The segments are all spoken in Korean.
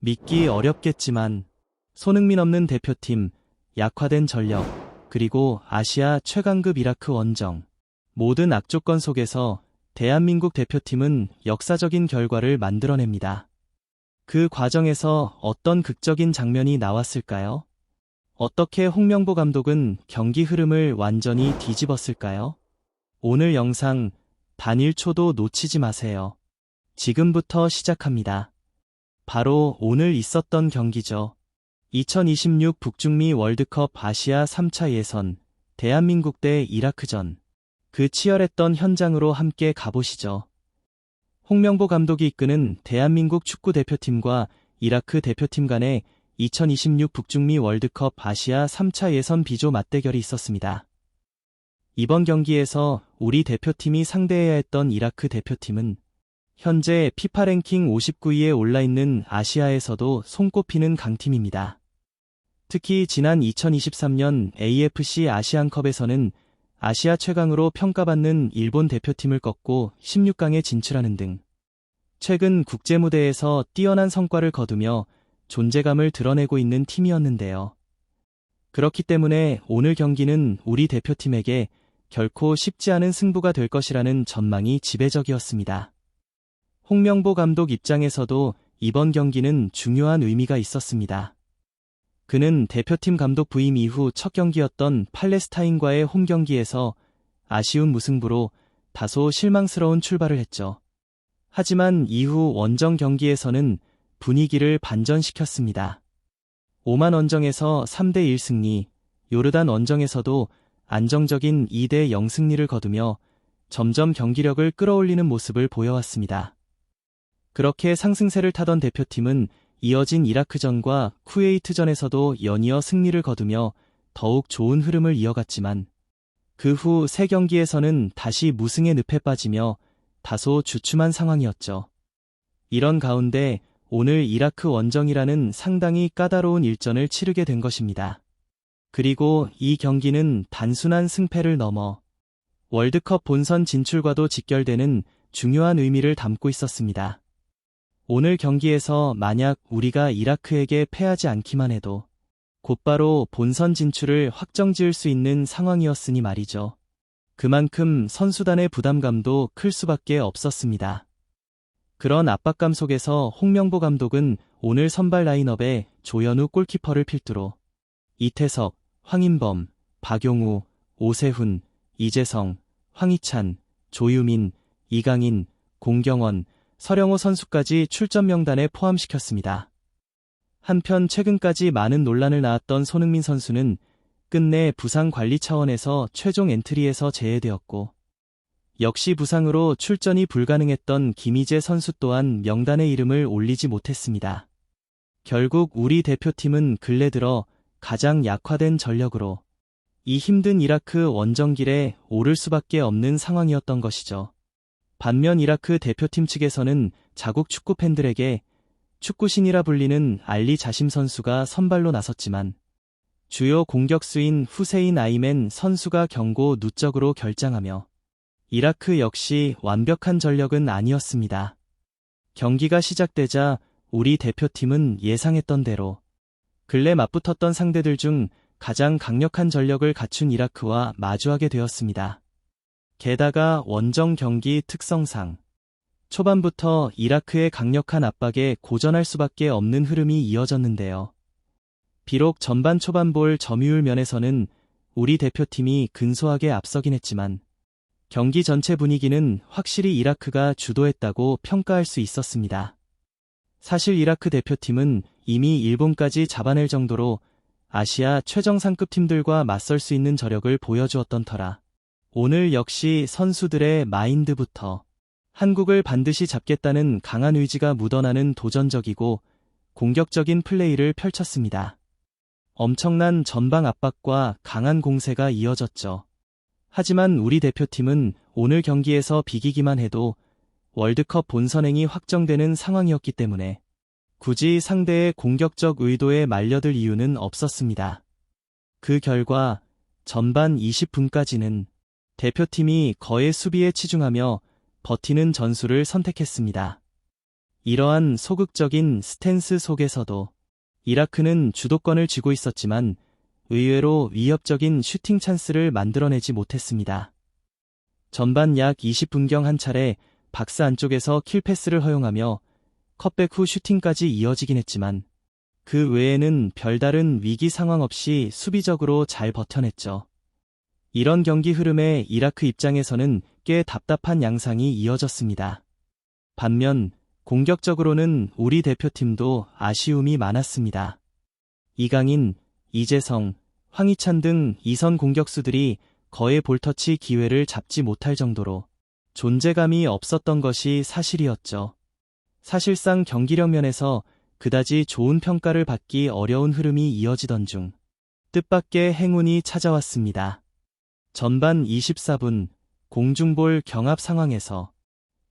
믿기 어렵겠지만 손흥민 없는 대표팀, 약화된 전력, 그리고 아시아 최강급 이라크 원정. 모든 악조건 속에서 대한민국 대표팀은 역사적인 결과를 만들어냅니다. 그 과정에서 어떤 극적인 장면이 나왔을까요? 어떻게 홍명보 감독은 경기 흐름을 완전히 뒤집었을까요? 오늘 영상 단 1초도 놓치지 마세요. 지금부터 시작합니다. 바로 오늘 있었던 경기죠. 2026 북중미 월드컵 아시아 3차 예선, 대한민국 대 이라크전. 그 치열했던 현장으로 함께 가보시죠. 홍명보 감독이 이끄는 대한민국 축구 대표팀과 이라크 대표팀 간의 2026 북중미 월드컵 아시아 3차 예선 비조 맞대결이 있었습니다. 이번 경기에서 우리 대표팀이 상대해야 했던 이라크 대표팀은 현재 피파 랭킹 59위에 올라있는 아시아에서도 손꼽히는 강팀입니다. 특히 지난 2023년 AFC 아시안컵에서는 아시아 최강으로 평가받는 일본 대표팀을 꺾고 16강에 진출하는 등 최근 국제무대에서 뛰어난 성과를 거두며 존재감을 드러내고 있는 팀이었는데요. 그렇기 때문에 오늘 경기는 우리 대표팀에게 결코 쉽지 않은 승부가 될 것이라는 전망이 지배적이었습니다. 홍명보 감독 입장에서도 이번 경기는 중요한 의미가 있었습니다. 그는 대표팀 감독 부임 이후 첫 경기였던 팔레스타인과의 홈 경기에서 아쉬운 무승부로 다소 실망스러운 출발을 했죠. 하지만 이후 원정 경기에서는 분위기를 반전시켰습니다. 오만 원정에서 3대1 승리, 요르단 원정에서도 안정적인 2대0 승리를 거두며 점점 경기력을 끌어올리는 모습을 보여왔습니다. 그렇게 상승세를 타던 대표팀은 이어진 이라크전과 쿠웨이트전에서도 연이어 승리를 거두며 더욱 좋은 흐름을 이어갔지만 그 후 3경기에서는 다시 무승의 늪에 빠지며 다소 주춤한 상황이었죠. 이런 가운데 오늘 이라크 원정이라는 상당히 까다로운 일전을 치르게 된 것입니다. 그리고 이 경기는 단순한 승패를 넘어 월드컵 본선 진출과도 직결되는 중요한 의미를 담고 있었습니다. 오늘 경기에서 만약 우리가 이라크에게 패하지 않기만 해도 곧바로 본선 진출을 확정지을 수 있는 상황이었으니 말이죠. 그만큼 선수단의 부담감도 클 수밖에 없었습니다. 그런 압박감 속에서 홍명보 감독은 오늘 선발 라인업에 조현우 골키퍼를 필두로 이태석, 황인범, 박용우, 오세훈, 이재성, 황희찬, 조유민, 이강인, 공경원, 서령호 선수까지 출전 명단에 포함시켰습니다. 한편 최근까지 많은 논란을 낳았던 손흥민 선수는 끝내 부상 관리 차원에서 최종 엔트리에서 제외되었고 역시 부상으로 출전이 불가능했던 김희재 선수 또한 명단에 이름을 올리지 못했습니다. 결국 우리 대표팀은 근래 들어 가장 약화된 전력으로 이 힘든 이라크 원정길에 오를 수밖에 없는 상황이었던 것이죠. 반면 이라크 대표팀 측에서는 자국 축구 팬들에게 축구신이라 불리는 알리 자심 선수가 선발로 나섰지만 주요 공격수인 후세인 아이맨 선수가 경고 누적으로 결장하며 이라크 역시 완벽한 전력은 아니었습니다. 경기가 시작되자 우리 대표팀은 예상했던 대로 근래 맞붙었던 상대들 중 가장 강력한 전력을 갖춘 이라크와 마주하게 되었습니다. 게다가 원정 경기 특성상 초반부터 이라크의 강력한 압박에 고전할 수밖에 없는 흐름이 이어졌는데요. 비록 전반 초반 볼 점유율 면에서는 우리 대표팀이 근소하게 앞서긴 했지만 경기 전체 분위기는 확실히 이라크가 주도했다고 평가할 수 있었습니다. 사실 이라크 대표팀은 이미 일본까지 잡아낼 정도로 아시아 최정상급 팀들과 맞설 수 있는 저력을 보여주었던 터라 오늘 역시 선수들의 마인드부터 한국을 반드시 잡겠다는 강한 의지가 묻어나는 도전적이고 공격적인 플레이를 펼쳤습니다. 엄청난 전방 압박과 강한 공세가 이어졌죠. 하지만 우리 대표팀은 오늘 경기에서 비기기만 해도 월드컵 본선행이 확정되는 상황이었기 때문에 굳이 상대의 공격적 의도에 말려들 이유는 없었습니다. 그 결과 전반 20분까지는 대표팀이 거의 수비에 치중하며 버티는 전술을 선택했습니다. 이러한 소극적인 스탠스 속에서도 이라크는 주도권을 쥐고 있었지만 의외로 위협적인 슈팅 찬스를 만들어내지 못했습니다. 전반 약 20분경 한 차례 박스 안쪽에서 킬패스를 허용하며 컷백 후 슈팅까지 이어지긴 했지만 그 외에는 별다른 위기 상황 없이 수비적으로 잘 버텨냈죠. 이런 경기 흐름에 이라크 입장에서는 꽤 답답한 양상이 이어졌습니다. 반면 공격적으로는 우리 대표팀도 아쉬움이 많았습니다. 이강인, 이재성, 황희찬 등 2선 공격수들이 거의 볼터치 기회를 잡지 못할 정도로 존재감이 없었던 것이 사실이었죠. 사실상 경기력 면에서 그다지 좋은 평가를 받기 어려운 흐름이 이어지던 중 뜻밖의 행운이 찾아왔습니다. 전반 24분 공중볼 경합 상황에서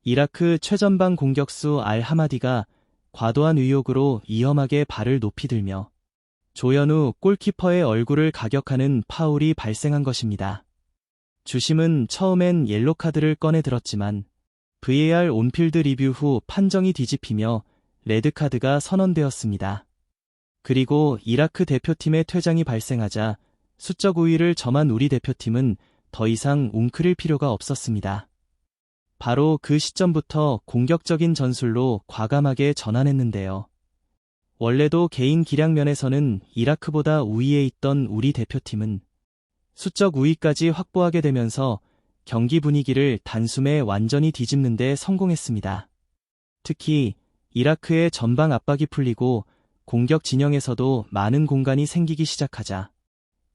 이라크 최전방 공격수 알하마디가 과도한 의욕으로 위험하게 발을 높이 들며 조현우 골키퍼의 얼굴을 가격하는 파울이 발생한 것입니다. 주심은 처음엔 옐로카드를 꺼내 들었지만 VAR 온필드 리뷰 후 판정이 뒤집히며 레드카드가 선언되었습니다. 그리고 이라크 대표팀의 퇴장이 발생하자 수적 우위를 점한 우리 대표팀은 더 이상 웅크릴 필요가 없었습니다. 바로 그 시점부터 공격적인 전술로 과감하게 전환했는데요. 원래도 개인 기량 면에서는 이라크보다 우위에 있던 우리 대표팀은 수적 우위까지 확보하게 되면서 경기 분위기를 단숨에 완전히 뒤집는 데 성공했습니다. 특히 이라크의 전방 압박이 풀리고 공격 진영에서도 많은 공간이 생기기 시작하자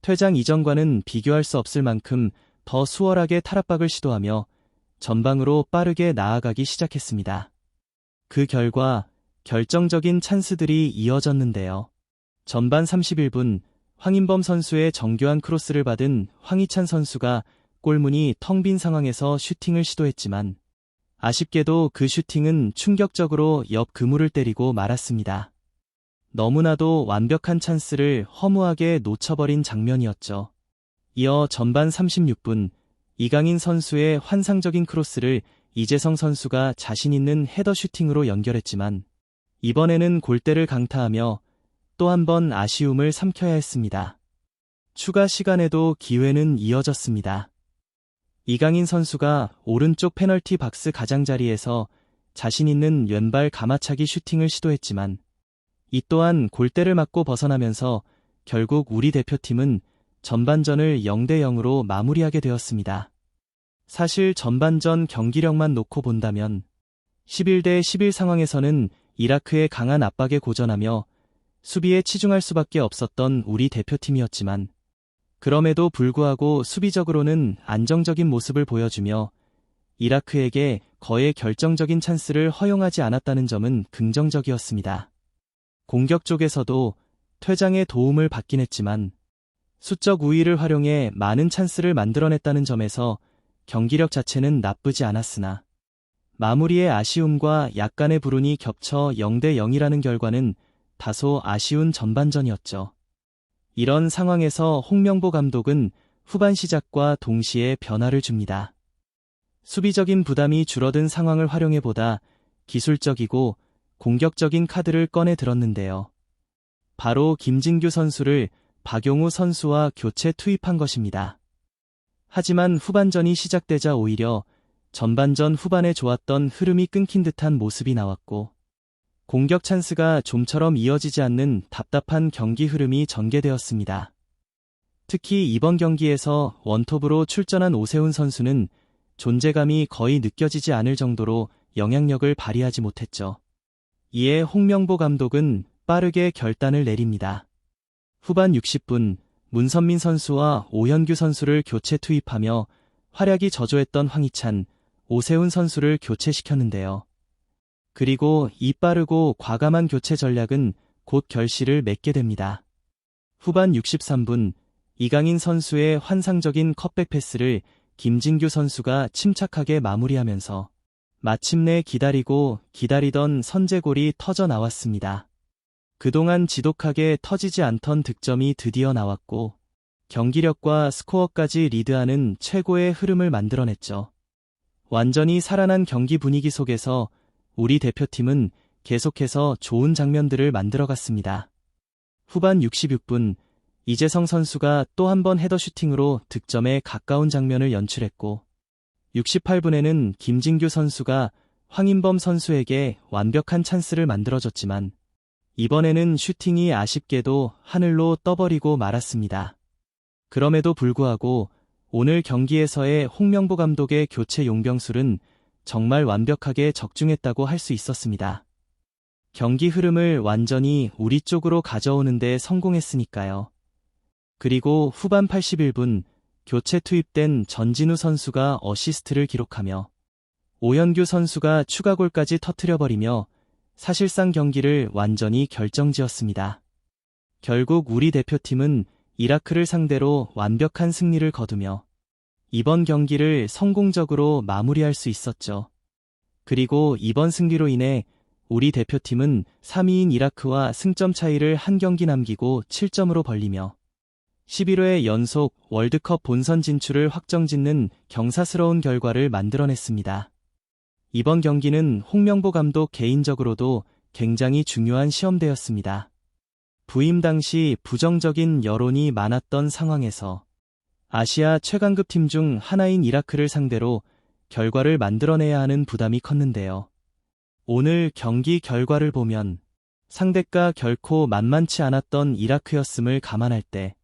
퇴장 이전과는 비교할 수 없을 만큼 더 수월하게 탈압박을 시도하며 전방으로 빠르게 나아가기 시작했습니다. 그 결과 결정적인 찬스들이 이어졌는데요. 전반 31분 황인범 선수의 정교한 크로스를 받은 황희찬 선수가 골문이 텅 빈 상황에서 슈팅을 시도했지만 아쉽게도 그 슈팅은 충격적으로 옆 그물을 때리고 말았습니다. 너무나도 완벽한 찬스를 허무하게 놓쳐버린 장면이었죠. 이어 전반 36분 이강인 선수의 환상적인 크로스를 이재성 선수가 자신 있는 헤더 슈팅으로 연결했지만 이번에는 골대를 강타하며 또 한 번 아쉬움을 삼켜야 했습니다. 추가 시간에도 기회는 이어졌습니다. 이강인 선수가 오른쪽 페널티 박스 가장자리에서 자신 있는 왼발 가마차기 슈팅을 시도했지만 이 또한 골대를 맞고 벗어나면서 결국 우리 대표팀은 전반전을 0대0으로 마무리하게 되었습니다. 사실 전반전 경기력만 놓고 본다면 11대 11 상황에서는 이라크의 강한 압박에 고전하며 수비에 치중할 수밖에 없었던 우리 대표팀이었지만 그럼에도 불구하고 수비적으로는 안정적인 모습을 보여주며 이라크에게 거의 결정적인 찬스를 허용하지 않았다는 점은 긍정적이었습니다. 공격 쪽에서도 퇴장의 도움을 받긴 했지만 수적 우위를 활용해 많은 찬스를 만들어냈다는 점에서 경기력 자체는 나쁘지 않았으나 마무리의 아쉬움과 약간의 불운이 겹쳐 0대0이라는 결과는 다소 아쉬운 전반전이었죠. 이런 상황에서 홍명보 감독은 후반 시작과 동시에 변화를 줍니다. 수비적인 부담이 줄어든 상황을 활용해보다 기술적이고 공격적인 카드를 꺼내 들었는데요. 바로 김진규 선수를 박용우 선수와 교체 투입한 것입니다. 하지만 후반전이 시작되자 오히려 전반전 후반에 좋았던 흐름이 끊긴 듯한 모습이 나왔고 공격 찬스가 좀처럼 이어지지 않는 답답한 경기 흐름이 전개되었습니다. 특히 이번 경기에서 원톱으로 출전한 오세훈 선수는 존재감이 거의 느껴지지 않을 정도로 영향력을 발휘하지 못했죠. 이에 홍명보 감독은 빠르게 결단을 내립니다. 후반 60분 문선민 선수와 오현규 선수를 교체 투입하며 활약이 저조했던 황희찬, 오세훈 선수를 교체시켰는데요. 그리고 이 빠르고 과감한 교체 전략은 곧 결실을 맺게 됩니다. 후반 63분 이강인 선수의 환상적인 컷백 패스를 김진규 선수가 침착하게 마무리하면서 마침내 기다리던 선제골이 터져 나왔습니다. 그동안 지독하게 터지지 않던 득점이 드디어 나왔고 경기력과 스코어까지 리드하는 최고의 흐름을 만들어냈죠. 완전히 살아난 경기 분위기 속에서 우리 대표팀은 계속해서 좋은 장면들을 만들어갔습니다. 후반 66분, 이재성 선수가 또 한 번 헤더 슈팅으로 득점에 가까운 장면을 연출했고, 68분에는 김진규 선수가 황인범 선수에게 완벽한 찬스를 만들어줬지만, 이번에는 슈팅이 아쉽게도 하늘로 떠버리고 말았습니다. 그럼에도 불구하고 오늘 경기에서의 홍명보 감독의 교체 용병술은 정말 완벽하게 적중했다고 할 수 있었습니다. 경기 흐름을 완전히 우리 쪽으로 가져오는 데 성공했으니까요. 그리고 후반 81분 교체 투입된 전진우 선수가 어시스트를 기록하며 오현규 선수가 추가골까지 터뜨려버리며 사실상 경기를 완전히 결정지었습니다. 결국 우리 대표팀은 이라크를 상대로 완벽한 승리를 거두며 이번 경기를 성공적으로 마무리할 수 있었죠. 그리고 이번 승리로 인해 우리 대표팀은 3위인 이라크와 승점 차이를 한 경기 남기고 7점으로 벌리며 11회 연속 월드컵 본선 진출을 확정짓는 경사스러운 결과를 만들어냈습니다. 이번 경기는 홍명보 감독 개인적으로도 굉장히 중요한 시험대였습니다. 부임 당시 부정적인 여론이 많았던 상황에서 아시아 최강급 팀 중 하나인 이라크를 상대로 결과를 만들어내야 하는 부담이 컸는데요. 오늘 경기 결과를 보면 상대가 결코 만만치 않았던 이라크였음을 감안할 때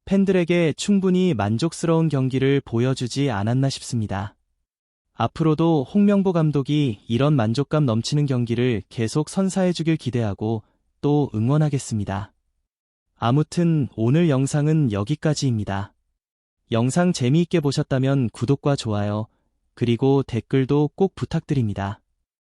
팬들에게 충분히 만족스러운 경기를 보여주지 않았나 싶습니다. 앞으로도 홍명보 감독이 이런 만족감 넘치는 경기를 계속 선사해주길 기대하고 또 응원하겠습니다. 아무튼 오늘 영상은 여기까지입니다. 영상 재미있게 보셨다면 구독과 좋아요, 그리고 댓글도 꼭 부탁드립니다.